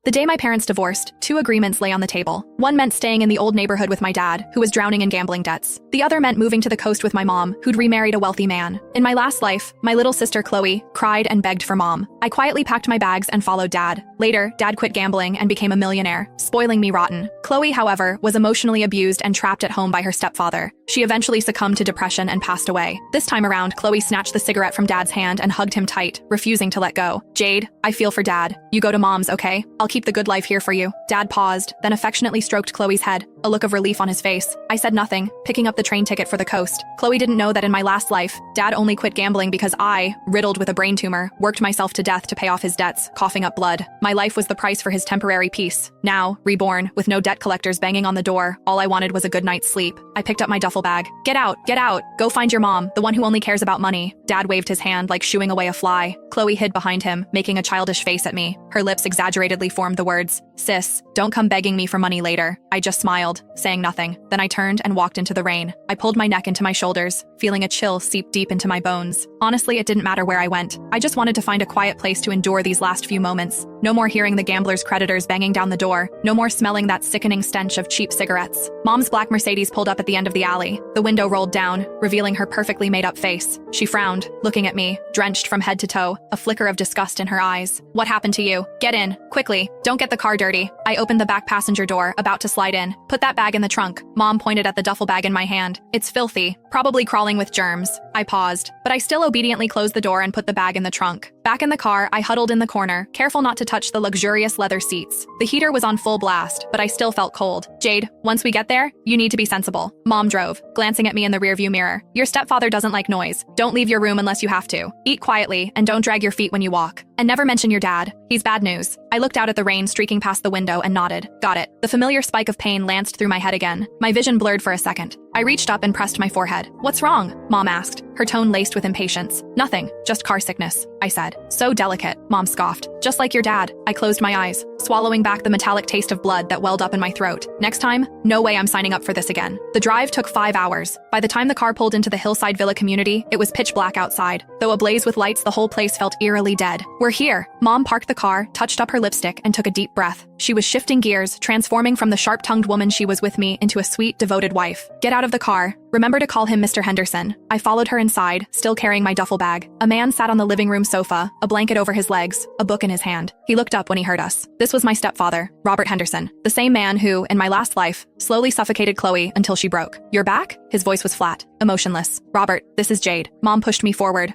The day my parents divorced, two agreements lay on the table. One meant staying in the old neighborhood with my dad, who was drowning in gambling debts. The other meant moving to the coast with my mom, who'd remarried a wealthy man. In my last life, my little sister Chloe cried and begged for mom. I quietly packed my bags and followed dad. Later, dad quit gambling and became a millionaire, spoiling me rotten. Chloe, however, was emotionally abused and trapped at home by her stepfather. She eventually succumbed to depression and passed away. This time around, Chloe snatched the cigarette from dad's hand and hugged him tight, refusing to let go. Jade, I feel for dad. You go to mom's, okay? I'll keep the good life here for you. Dad paused, then affectionately stroked Chloe's head, a look of relief on his face. I said nothing, picking up the train ticket for the coast. Chloe didn't know that in my last life, dad only quit gambling because I, riddled with a brain tumor, worked myself to death to pay off his debts, coughing up blood. My life was the price for his temporary peace. Now, reborn, with no debt collectors banging on the door, all I wanted was a good night's sleep. I picked up my duffel bag. Get out, go find your mom, the one who only cares about money. Dad waved his hand like shooing away a fly. Chloe hid behind him, making a childish face at me. Her lips exaggeratedly formed the words, "Sis, don't come begging me for money later." I just smiled, saying nothing. Then I turned and walked into the rain. I pulled my neck into my shoulders, feeling a chill seep deep into my bones. Honestly, it didn't matter where I went. I just wanted to find a quiet place to endure these last few moments. No more hearing the gambler's creditors banging down the door. No more smelling that sickening stench of cheap cigarettes. Mom's black Mercedes pulled up at the end of the alley. The window rolled down, revealing her perfectly made-up face. She frowned, looking at me, drenched from head to toe, a flicker of disgust in her eyes. "What happened to you? Get in, quickly. Don't get the car dirty." I opened the back passenger door, about to slide in. "Put that bag in the trunk." Mom pointed at the duffel bag in my hand. "It's filthy, probably crawling with germs." I paused, but I still obediently closed the door and put the bag in the trunk. Back in the car, I huddled in the corner, careful not to touch the luxurious leather seats. The heater was on full blast, but I still felt cold. "Jade, once we get there, you need to be sensible." Mom drove, glancing at me in the rearview mirror. "Your stepfather doesn't like noise. Don't leave your room unless you have to. Eat quietly, and don't drag your feet when you walk. And never mention your dad. He's bad news." I looked out at the rain streaking past the window and nodded. "Got it." The familiar spike of pain lanced through my head again. My vision blurred for a second. I reached up and pressed my forehead. "What's wrong?" Mom asked, her tone laced with impatience. "Nothing, just car sickness," I said. "So delicate," Mom scoffed. "Just like your dad." I closed my eyes, swallowing back the metallic taste of blood that welled up in my throat. Next time, no way I'm signing up for this again. The drive took 5 hours. By the time the car pulled into the hillside villa community, it was pitch black outside. Though ablaze with lights, the whole place felt eerily dead. "We're here." Mom parked the car, touched up her lipstick, and took a deep breath. She was shifting gears, transforming from the sharp-tongued woman she was with me into a sweet, devoted wife. "Get out of the car. Remember to call him Mr. Henderson." I followed her inside, still carrying my duffel bag. A man sat on the living room sofa, a blanket over his legs, a book in his hand. He looked up when he heard us. This was my stepfather, Robert Henderson, the same man who, in my last life, slowly suffocated Chloe until she broke. "You're back?" His voice was flat, emotionless. "Robert, this is Jade." Mom pushed me forward,